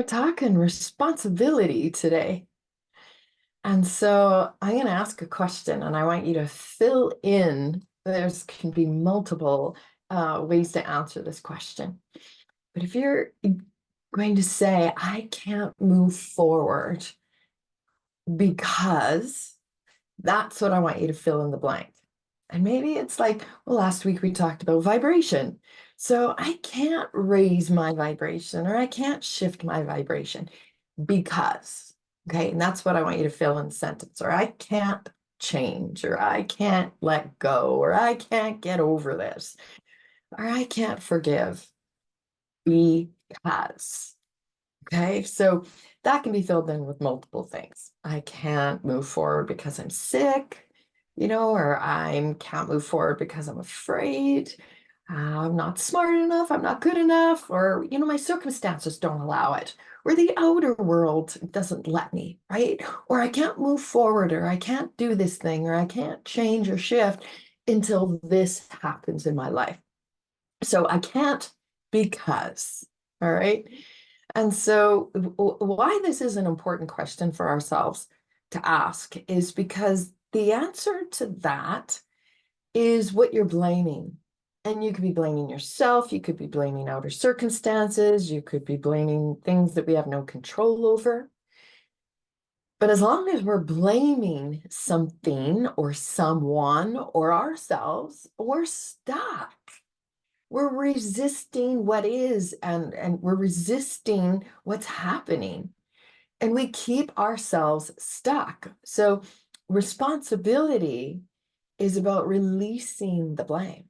We're talking responsibility today. And so I'm going to ask a question and I want you to fill in. There's can be multiple ways to answer this question. But if you're going to say, I can't move forward because that's what I want you to fill in the blank. And maybe it's like, well, last week we talked about vibration. So I can't raise my vibration or I can't shift my vibration because, okay, and that's what I want you to fill in the sentence, or I can't change, or I can't let go, or I can't get over this, or I can't forgive because. Okay, so that can be filled in with multiple things. I can't move forward because I'm sick, or I can't move forward because I'm afraid. I'm not smart enough, I'm not good enough, or, my circumstances don't allow it, or the outer world doesn't let me, right? Or I can't move forward, or I can't do this thing, or I can't change or shift until this happens in my life. So I can't because, all right? And so, why this is an important question for ourselves to ask is because the answer to that is what you're blaming. And you could be blaming yourself, you could be blaming outer circumstances, you could be blaming things that we have no control over. But as long as we're blaming something or someone or ourselves, we're stuck. We're resisting what is and we're resisting what's happening. And we keep ourselves stuck. So responsibility is about releasing the blame,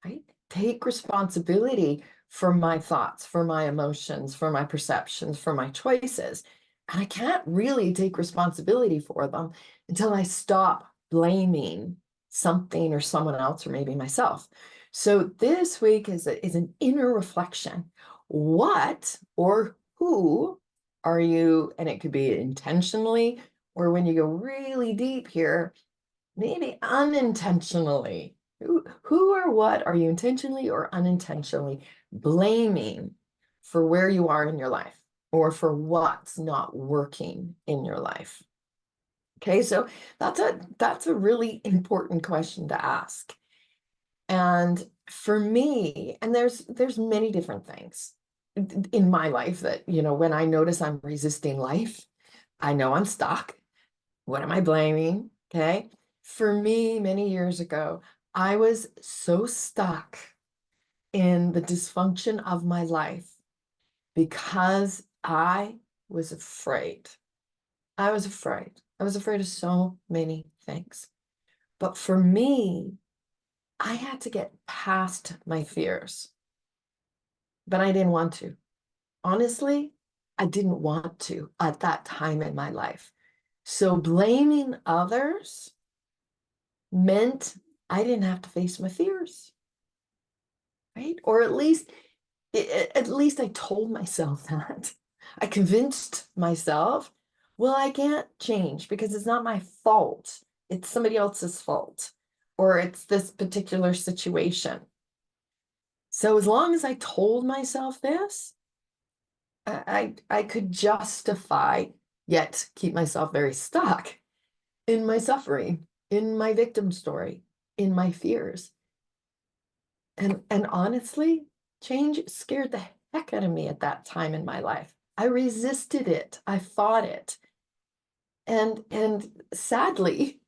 right? Take responsibility for my thoughts, for my emotions, for my perceptions, for my choices. And I can't really take responsibility for them until I stop blaming something or someone else, or maybe myself. So this week is an inner reflection. What or who are you? And it could be intentionally, or when you go really deep here, maybe unintentionally. Who or what are you intentionally or unintentionally blaming for where you are in your life or for what's not working in your life? Okay, so that's a really important question to ask. And for me, and there's many different things in my life that, when I notice I'm resisting life, I know I'm stuck. What am I blaming? Okay. For me, many years ago, I was so stuck in the dysfunction of my life because I was afraid. I was afraid. I was afraid of so many things. But for me, I had to get past my fears, but I didn't want to. Honestly, I didn't want to at that time in my life. So blaming others meant I didn't have to face my fears, right? Or at least I told myself that. I convinced myself, well, I can't change because it's not my fault. It's somebody else's fault, or it's this particular situation. So as long as I told myself this, I could justify, yet keep myself very stuck in my suffering, in my victim story, in my fears. And honestly, change scared the heck out of me at that time in my life. I resisted it. I fought it. And sadly,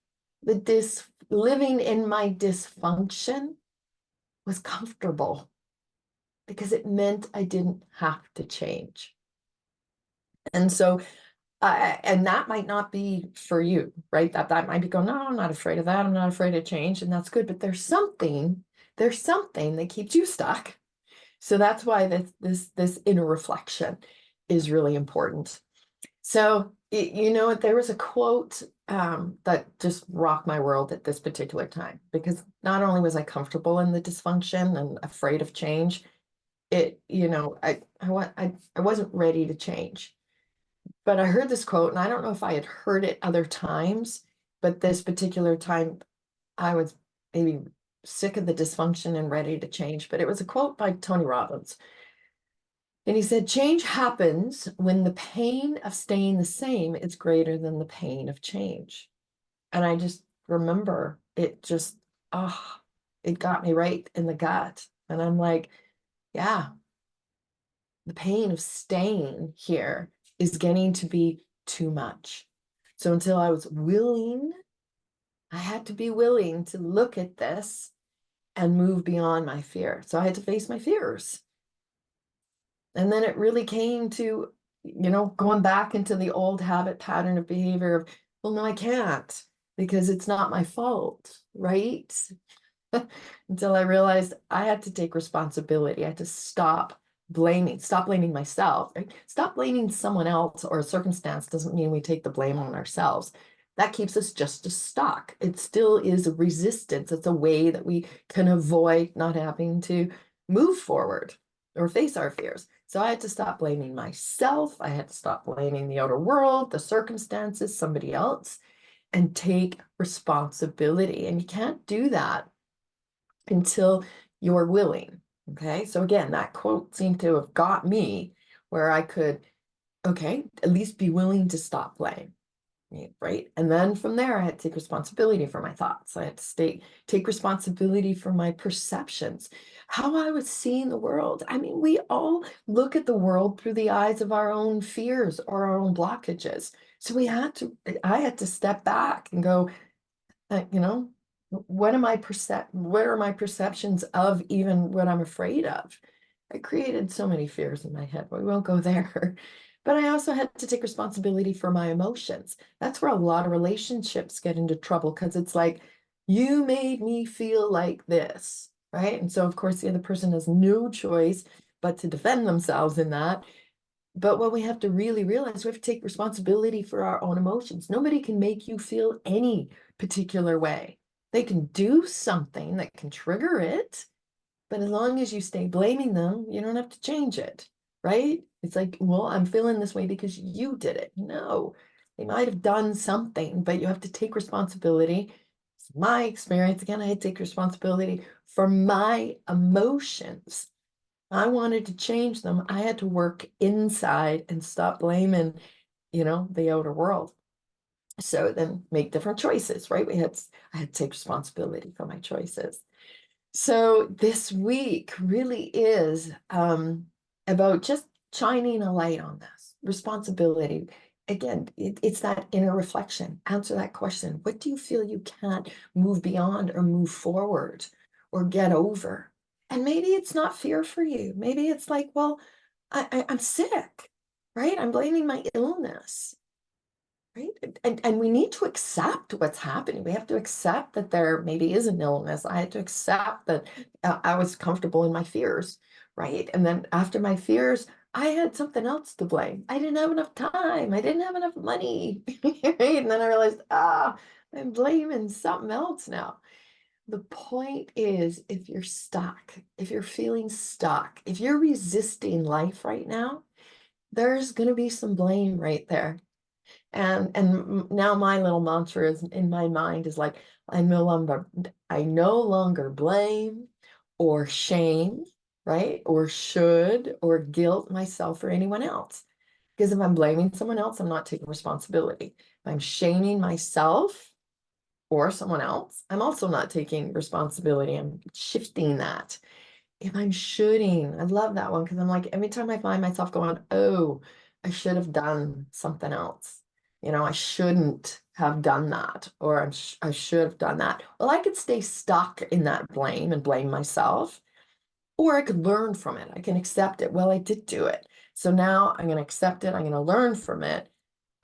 living in my dysfunction was comfortable because it meant I didn't have to change. And so and that might not be for you, right? That might be going, no, I'm not afraid of that. I'm not afraid of change, and that's good. But there's something that keeps you stuck. So that's why this inner reflection is really important. So there was a quote that just rocked my world at this particular time, because not only was I comfortable in the dysfunction and afraid of change, I wasn't ready to change. But I heard this quote, and I don't know if I had heard it other times, but this particular time I was maybe sick of the dysfunction and ready to change. But it was a quote by Tony Robbins. And he said, change happens when the pain of staying the same is greater than the pain of change. And I just remember it just, oh, it got me right in the gut. And I'm like, yeah, the pain of staying here is getting to be too much. So until I was willing, I had to be willing to look at this and move beyond my fear. So I had to face my fears. And then it really came to, going back into the old habit pattern of behavior of, well, no, I can't because it's not my fault, right? Until I realized I had to take responsibility. I had to stop blaming myself, right? Stop blaming someone else or a circumstance doesn't mean we take the blame on ourselves. That keeps us just as stuck. It still is a resistance. It's a way that we can avoid not having to move forward or face our fears. So I had to stop blaming myself. I had to stop blaming the outer world, the circumstances, somebody else, and take responsibility. And you can't do that until you're willing. Okay. So again, that quote seemed to have got me where I could, okay, at least be willing to stop blame. Right. And then from there, I had to take responsibility for my thoughts. I had to take responsibility for my perceptions, how I was seeing the world. I mean, we all look at the world through the eyes of our own fears or our own blockages. So I had to step back and go, you know, what are my perceptions of even what I'm afraid of? I created so many fears in my head, but we won't go there. But I also had to take responsibility for my emotions. That's where a lot of relationships get into trouble because it's like, you made me feel like this, right? And so, of course, the other person has no choice but to defend themselves in that. But what we have to really realize, we have to take responsibility for our own emotions. Nobody can make you feel any particular way. They can do something that can trigger it, but as long as you stay blaming them, you don't have to change it, right? It's like, well, I'm feeling this way because you did it. No, they might have done something, but you have to take responsibility. It's my experience. Again, I had to take responsibility for my emotions. I wanted to change them. I had to work inside and stop blaming, the outer world. So then make different choices, right? I had to take responsibility for my choices. So this week really is about just shining a light on this responsibility. Again, it's that inner reflection. Answer that question. What do you feel you can't move beyond or move forward or get over? And maybe it's not fear for you. Maybe it's like, well, I'm sick, right? I'm blaming my illness. Right. And we need to accept what's happening. We have to accept that there maybe is an illness. I had to accept that I was comfortable in my fears. Right. And then after my fears, I had something else to blame. I didn't have enough time. I didn't have enough money. Right. And then I realized, I'm blaming something else now. The point is, if you're stuck, if you're feeling stuck, if you're resisting life right now, there's going to be some blame right there. And now my little mantra is in my mind is like, I no longer blame or shame, right? Or should or guilt myself or anyone else. Because if I'm blaming someone else, I'm not taking responsibility. If I'm shaming myself or someone else, I'm also not taking responsibility. I'm shifting that. If I'm shoulding, I love that one because I'm like, every time I find myself going, oh, I should have done something else. I shouldn't have done that, or I should have done that. Well, I could stay stuck in that blame and blame myself, or I could learn from it. I can accept it. Well, I did do it. So now I'm going to accept it. I'm going to learn from it,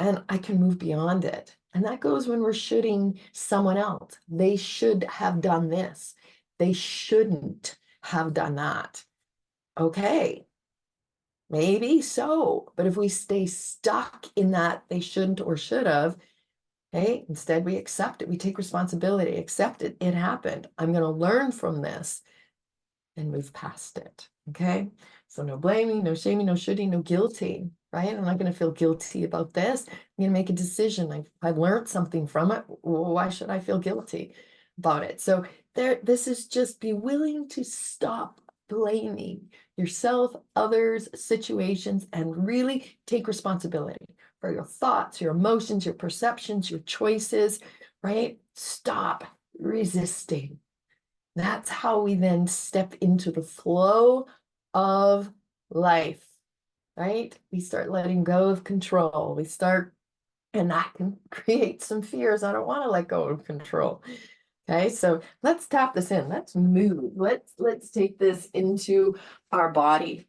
and I can move beyond it. And that goes when we're shooting someone else. They should have done this. They shouldn't have done that. Okay, maybe so. But if we stay stuck in that they shouldn't or should have, hey, instead we accept it. We take responsibility, accept it. It happened. I'm going to learn from this and move past it. Okay. So no blaming, no shaming, no shooting, no guilty, right? I'm not going to feel guilty about this. I'm going to make a decision. I've learned something from it. Why should I feel guilty about it? So this is just be willing to stop blaming yourself, others, situations, and really take responsibility for your thoughts, your emotions, your perceptions, your choices, right? Stop resisting. That's how we then step into the flow of life, right? We start letting go of control. And that can create some fears. I don't want to let go of control. Okay, so let's tap this in. Let's move. Let's take this into our body.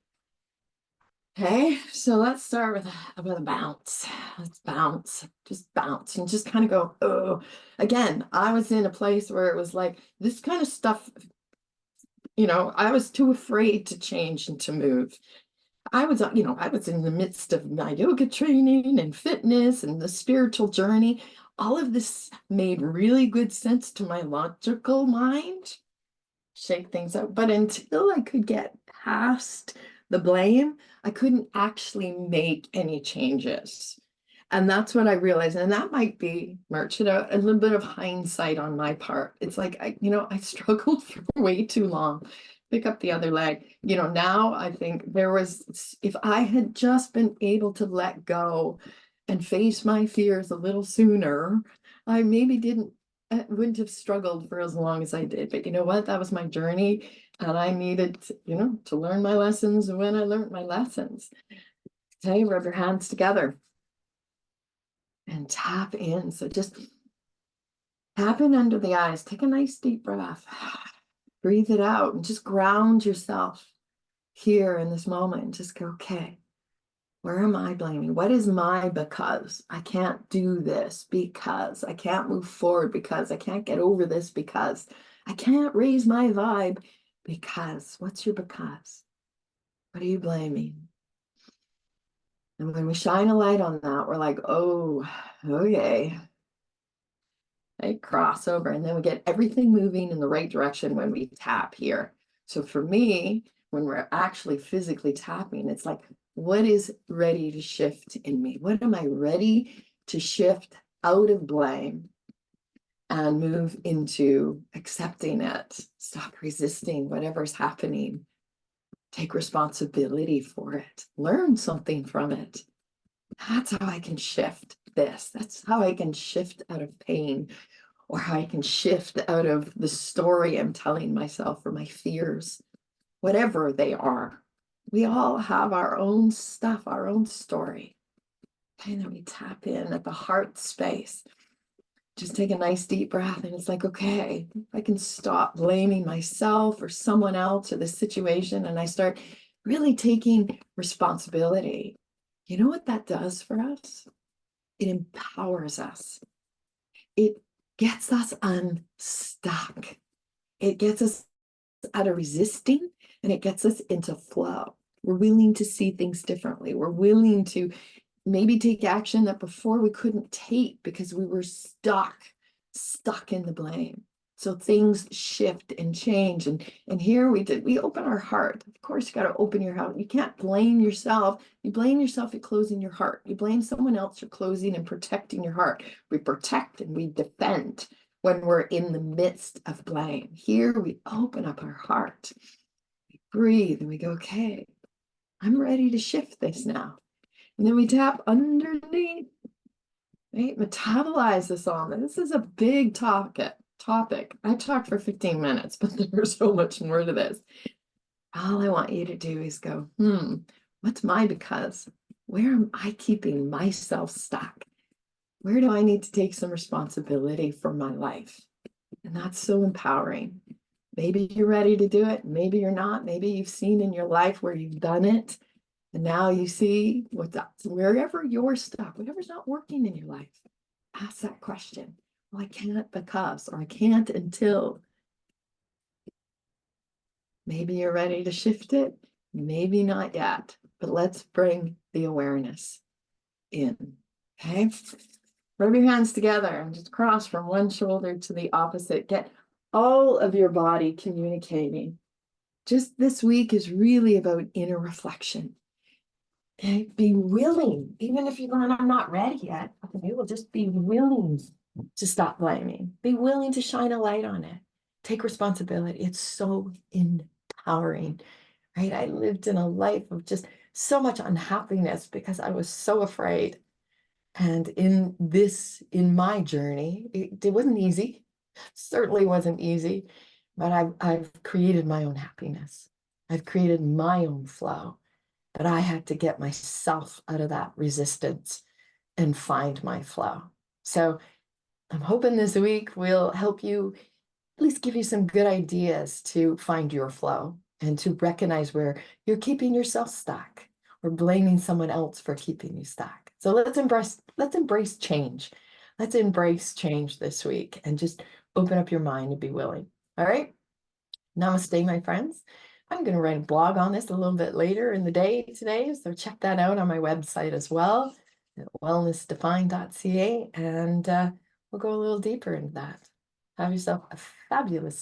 Okay, so let's start with a bounce. Let's bounce, just bounce, and just kind of go, oh. Again, I was in a place where it was like this kind of stuff, I was too afraid to change and to move. I was in the midst of my yoga training and fitness and the spiritual journey. All of this made really good sense to my logical mind, shake things up. But until I could get past the blame, I couldn't actually make any changes. And that's what I realized. And that might be, March, a little bit of hindsight on my part. It's like, I struggled for way too long. Pick up the other leg. Now I think if I had just been able to let go and face my fears a little sooner, I maybe wouldn't have struggled for as long as I did. But you know what? That was my journey. And I needed, to learn my lessons when I learned my lessons. Okay, rub your hands together and tap in. So just tap in under the eyes. Take a nice deep breath. Breathe it out and just ground yourself here in this moment. And just go, okay, where am I blaming? What is my because? I can't do this because I can't move forward because I can't get over this because I can't raise my vibe because. What's your because? What are you blaming? And when we shine a light on that, we're like, oh, okay. Right? Cross over. And then we get everything moving in the right direction when we tap here. So for me, when we're actually physically tapping, it's like, what is ready to shift in me? What am I ready to shift out of blame and move into accepting it? Stop resisting whatever's happening. Take responsibility for it. Learn something from it. That's how I can shift this. That's how I can shift out of pain, or how I can shift out of the story I'm telling myself or my fears, whatever they are. We all have our own stuff, our own story. And then we tap in at the heart space. Just take a nice deep breath, and it's like, okay, I can stop blaming myself or someone else or the situation, and I start really taking responsibility. You know what that does for us? It empowers us. It gets us unstuck. It gets us out of resisting, and it gets us into flow. We're willing to see things differently. We're willing to maybe take action that before we couldn't take because we were stuck in the blame. So things shift and change. And here we open our heart. Of course, you got to open your heart. You can't blame yourself. You blame yourself, you're closing your heart. You blame someone else, you're closing and protecting your heart. We protect and we defend when we're in the midst of blame. Here we open up our heart. We breathe and we go, okay, I'm ready to shift this now. And then we tap underneath, right? Metabolize this on. This is a big topic. I talked for 15 minutes, but there's so much more to this. All I want you to do is go, what's my because? Where am I keeping myself stuck? Where do I need to take some responsibility for my life? And that's so empowering. Maybe you're ready to do it. Maybe you're not. Maybe you've seen in your life where you've done it. And now you see wherever you're stuck, whatever's not working in your life, ask that question. Well, I can't because, or I can't until. Maybe you're ready to shift it. Maybe not yet, but let's bring the awareness in. Okay. Rub your hands together and just cross from one shoulder to the opposite. Get all of your body communicating. Just this week is really about inner reflection. Okay, be willing, even if I'm not ready yet. Okay, well, just be willing to stop blaming. Be willing to shine a light on it. Take responsibility. It's so empowering. right? I lived in a life of just so much unhappiness because I was so afraid. And in my journey, it wasn't easy. Certainly wasn't easy, but I've created my own happiness. I've created my own flow, but I had to get myself out of that resistance and find my flow. So I'm hoping this week will help you, at least give you some good ideas to find your flow and to recognize where you're keeping yourself stuck or blaming someone else for keeping you stuck. So let's embrace change. Let's embrace change this week and just open up your mind and be willing. All right. Namaste, my friends. I'm going to write a blog on this a little bit later in the day today, so check that out on my website as well, at wellnessdefined.ca, and we'll go a little deeper into that. Have yourself a fabulous